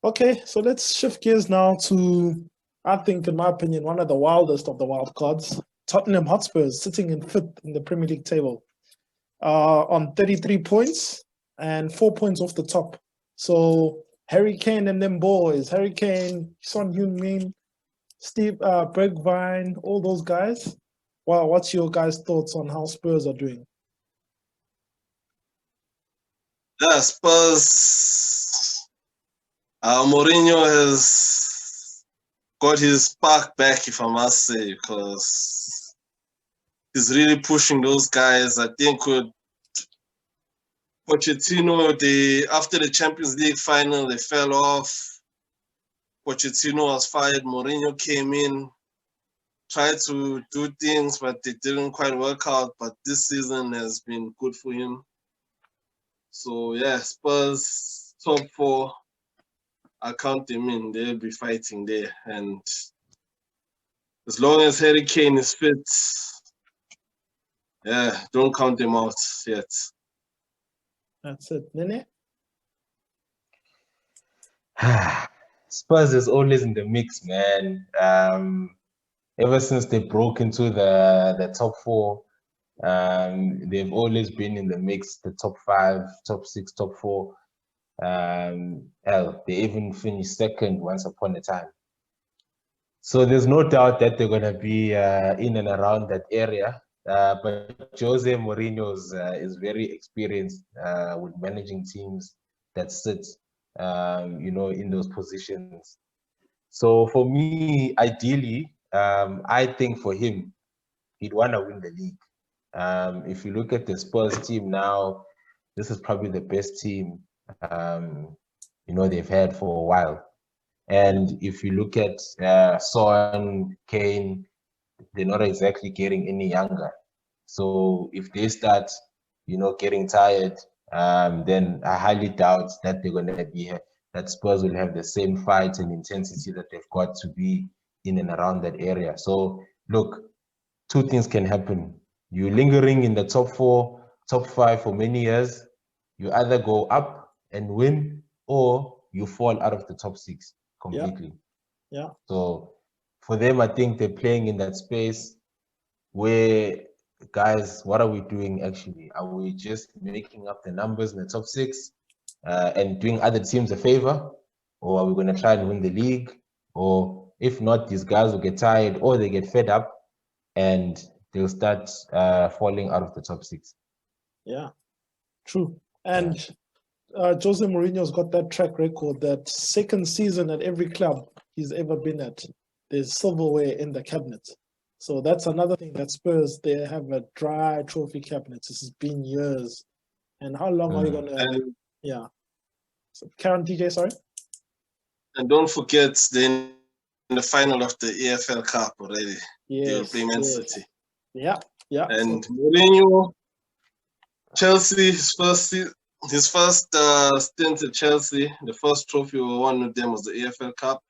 Okay, so let's shift gears now to, I think, in my opinion, one of the wildest of the wild cards. Tottenham Hotspurs sitting in fifth in the Premier League table, on 33 points and 4 points off the top. So Harry Kane and them boys, Harry Kane, Son Heung-min, Steve Bergwijn, all those guys. Wow, what's your guys' thoughts on how Spurs are doing? Yeah, Spurs. Mourinho has got his spark back, if I must say, because he's really pushing those guys. I think with Pochettino, after the Champions League final, they fell off. Pochettino was fired. Mourinho came in, tried to do things, but it didn't quite work out. But this season has been good for him. So, yeah, Spurs top four. I count them in. They'll be fighting there. And as long as Harry Kane is fit, yeah, don't count them out yet. That's it. Nene? Spurs is always in the mix, man. Ever since they broke into the top four, they've always been in the mix, the top five, top six, top four. Hell, they even finished second once upon a time. So there's no doubt that they're going to be in and around that area. But Jose Mourinho is very experienced with managing teams that sit, in those positions. So for me, ideally, I think for him, he'd want to win the league. If you look at the Spurs team now, this is probably the best team, they've had for a while. And if you look at Son, Kane, they're not exactly getting any younger. So if they start, getting tired, then I highly doubt that they're going to be that Spurs will have the same fight and intensity that they've got to be in and around that area. So look, two things can happen. You're lingering in the top four, top five for many years. You either go up and win, or you fall out of the top six completely. Yeah. So for them, I think they're playing in that space where, guys, what are we doing actually? Are we just making up the numbers in the top six and doing other teams a favor? Or are we going to try and win the league? Or if not, these guys will get tired or they get fed up and they'll start falling out of the top six. Yeah, true. And Jose Mourinho's got that track record, that second season at every club he's ever been at, there's silverware in the cabinet. So that's another thing that Spurs, they have a dry trophy cabinet. This has been years. And how long are you going to... Yeah. So, Karen, DJ, sorry? And don't forget, they're in the final of the EFL Cup already. Yes, They'll play Man City. Yeah. And Mourinho, Chelsea, his first stint at Chelsea, the first trophy we won with them was the EFL Cup.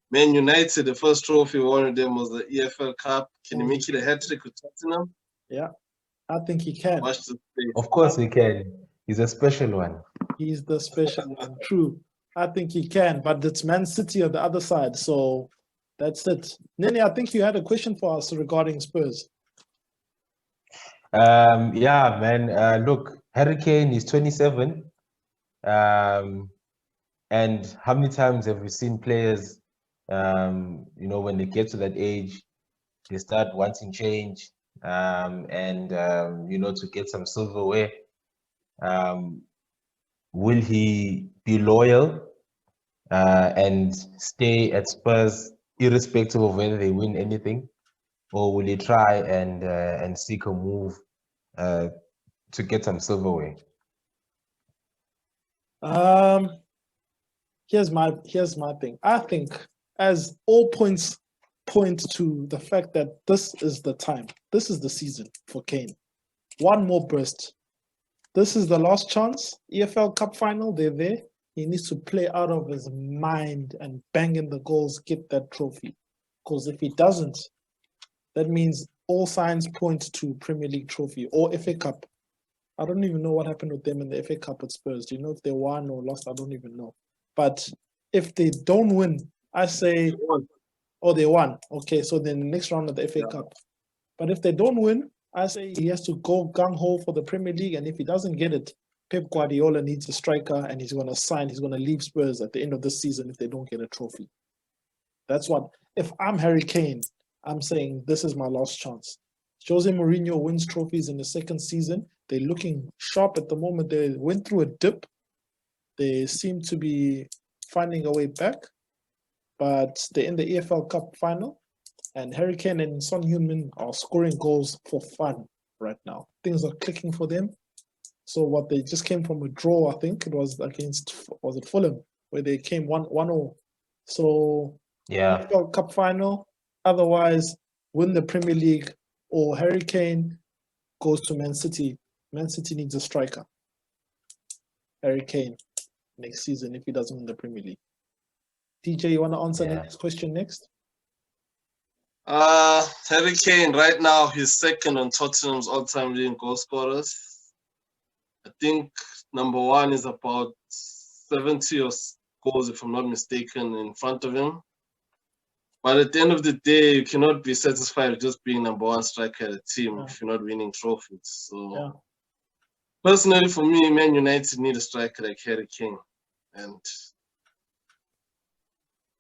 Man United, the first trophy we won with them was the EFL Cup. Can he make it a hat-trick with Tottenham? Yeah, I think he can. Watch the space. Of course he can. He's a special one. He's the special one, true. I think he can, but it's Man City on the other side, so that's it. Nene, I think you had a question for us regarding Spurs. Yeah, man. Look, Harry Kane is 27. And how many times have we seen players, when they get to that age, they start wanting change, and to get some silverware. Will he be loyal and stay at Spurs irrespective of whether they win anything, or will he try and seek a move to get some silverware? Here's my thing. I think, as all points point to the fact that this is the time, this is the season for Kane. One more burst. This is the last chance. EFL Cup final, they're there. He needs to play out of his mind and bang in the goals, get that trophy. Because if he doesn't, that means all signs point to Premier League trophy or FA Cup. I don't even know what happened with them in the FA Cup at Spurs. Do you know if they won or lost? I don't even know. But if they don't win, I say, won. oh, they won. Okay, so then the next round of the FA Cup. But if they don't win, I say he has to go gung-ho for the Premier League. And if he doesn't get it, Pep Guardiola needs a striker and he's going to leave Spurs at the end of the season if they don't get a trophy. That's what, if I'm Harry Kane, I'm saying this is my last chance. Jose Mourinho wins trophies in the second season. They're looking sharp at the moment. They went through a dip. They seem to be finding a way back, but they're in the EFL Cup final. And Harry Kane and Son Heung-min are scoring goals for fun right now. Things are clicking for them. So what they just came from a draw, I think it was against, was it Fulham, where they came 1-0. So Yeah. EFL Cup final. Otherwise, win the Premier League, or Harry Kane goes to Man City. Man City needs a striker. Harry Kane next season if he doesn't win the Premier League. DJ, you want to answer the next question next? Harry Kane, right now, he's second on Tottenham's all-time leading goal scorers. I think number one is about 70 goals, if I'm not mistaken, in front of him. But at the end of the day, you cannot be satisfied with just being number one striker at a team if you're not winning trophies. So, personally, for me, Man United need a striker like Harry Kane. And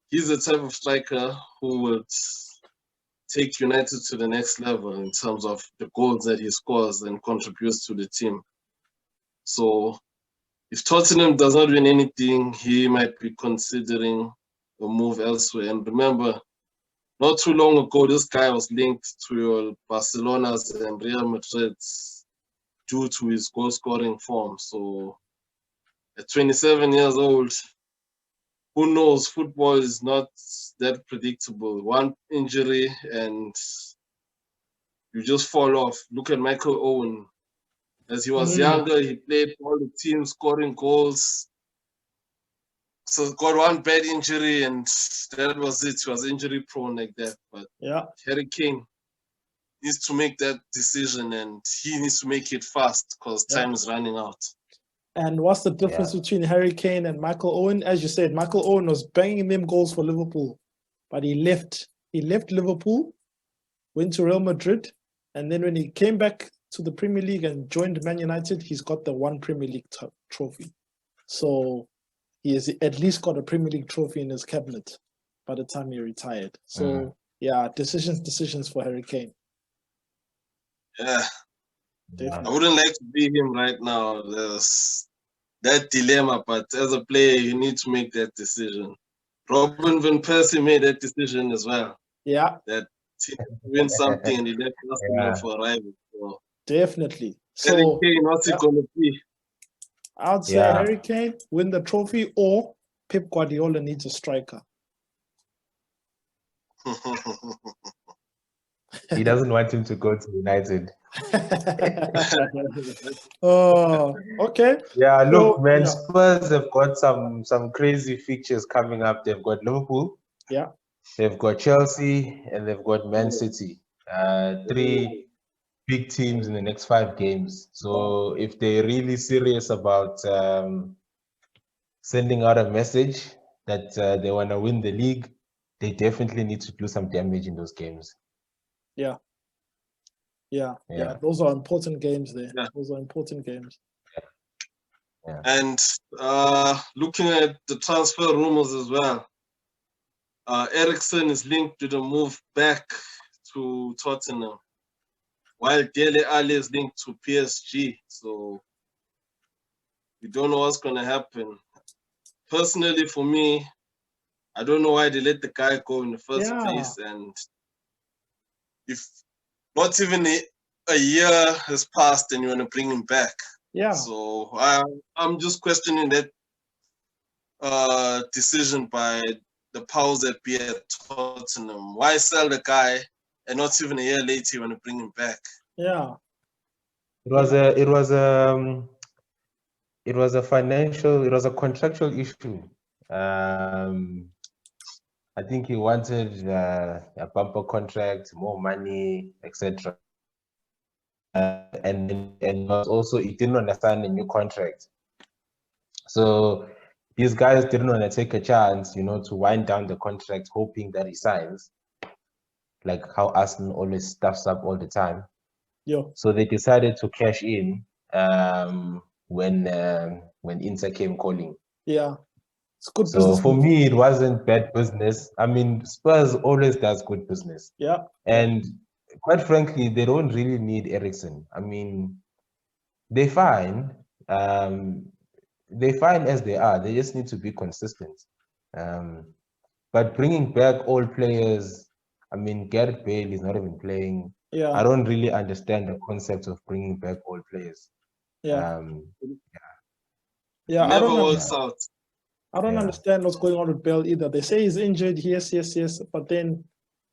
he's the type of striker who would take United to the next level in terms of the goals that he scores and contributes to the team. So if Tottenham does not win anything, he might be considering a move elsewhere. And remember, not too long ago, this guy was linked to Barcelona's and Real Madrid's due to his goal-scoring form. So at 27 years old, who knows? Football is not that predictable. One injury and you just fall off. Look at Michael Owen. As he was younger, he played for all the teams, scoring goals. So got one bad injury and that was it. He was injury prone like that. But Harry Kane needs to make that decision and he needs to make it fast because time is running out. And what's the difference between Harry Kane and Michael Owen? As you said, Michael Owen was banging them goals for Liverpool, but he left. He left Liverpool, went to Real Madrid, and then when he came back to the Premier League and joined Man United, he's got the one Premier League trophy. So he has at least got a Premier League trophy in his cabinet by the time he retired. So decisions for Harry Kane. Yeah. Definitely. I wouldn't like to be him right now. There's that dilemma, but as a player, you need to make that decision. Robin Van Persie made that decision as well. Yeah. That he win something and he left Arsenal for a rival. So definitely. Harry Kane, what's it going to be? I'd say Harry Kane win the trophy, or Pep Guardiola needs a striker. He doesn't want him to go to United. Oh, okay. Yeah, look, man, Spurs have got some crazy fixtures coming up. They've got Liverpool. Yeah. They've got Chelsea and they've got Man City. Three big teams in the next 5 games. So if they're really serious about sending out a message that they want to win the league, they definitely need to do some damage in those games. Yeah. Those are important games there. Yeah. Those are important games. Yeah. And looking at the transfer rumors as well, Eriksen is linked to the move back to Tottenham, while Dele Alli is linked to PSG. So we don't know what's going to happen. Personally, for me, I don't know why they let the guy go in the first place. And if not even a year has passed and you want to bring him back. Yeah. So I'm just questioning that decision by the powers that be at Tottenham. Why sell the guy and not even a year later you want to bring him back? Yeah. It was a contractual issue. I think he wanted a bumper contract, more money, etc. And also he didn't understand the new contract. So these guys didn't want to take a chance, you know, to wind down the contract, hoping that he signs, like how Arsenal always stuffs up all the time. Yeah. So they decided to cash in when Inter came calling. Yeah. It's good So business for move. me, it wasn't bad business. I mean, Spurs always does good business. Yeah. And quite frankly, they don't really need Eriksen. I mean, they're fine. They're fine as they are. They just need to be consistent. But bringing back all players, I mean, Gareth Bale is not even playing. Yeah. I don't really understand the concept of bringing back all players. Yeah. Never I don't works out. I don't Yeah. understand what's going on with Bell either. They say he's injured, yes. But then,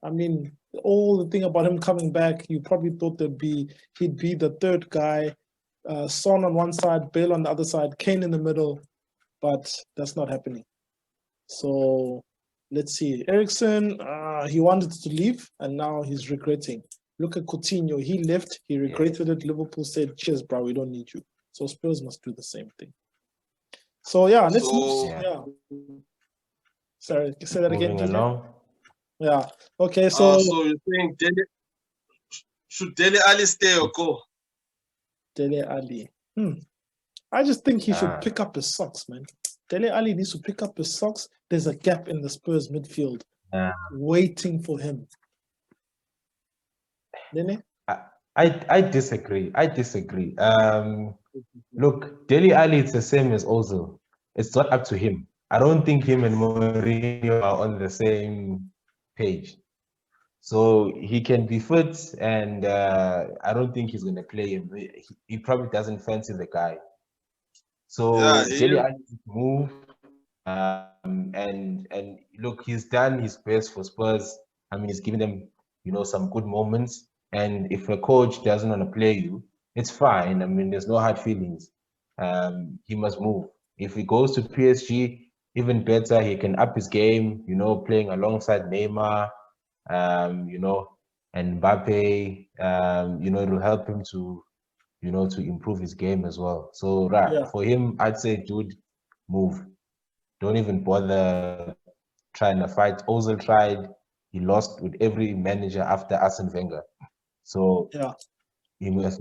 I mean, all the thing about him coming back, you probably thought he'd be the third guy, Son on one side, Bale on the other side, Kane in the middle, but that's not happening. So let's see. Eriksen, he wanted to leave, and now he's regretting. Look at Coutinho. He left. He regretted it. Liverpool said, "Cheers, bro. We don't need you." So Spurs must do the same thing. So yeah, let's Sorry, say that again. Moving along. Yeah. Okay. So So you think should Dele Alli stay or go? Dele Alli. I just think he should pick up his socks, man. Dele Alli needs to pick up his socks. There's a gap in the Spurs midfield waiting for him. Dele? I disagree. Look, Dele Alli, it's the same as Ozil. It's not up to him. I don't think him and Mourinho are on the same page. So he can be fit, and I don't think he's going to play him. He probably doesn't fancy the guy. So Dele Alli move, and look, he's done his best for Spurs. I mean, he's given them, you know, some good moments. And if a coach doesn't want to play you, it's fine. I mean, there's no hard feelings. He must move. If he goes to PSG, even better. He can up his game, you know, playing alongside Neymar, you know, and Mbappe. You know, it will help him to, you know, to improve his game as well. So for him, I'd say, dude, move. Don't even bother trying to fight. Ozil tried. He lost with every manager after Arsene Wenger. So he must just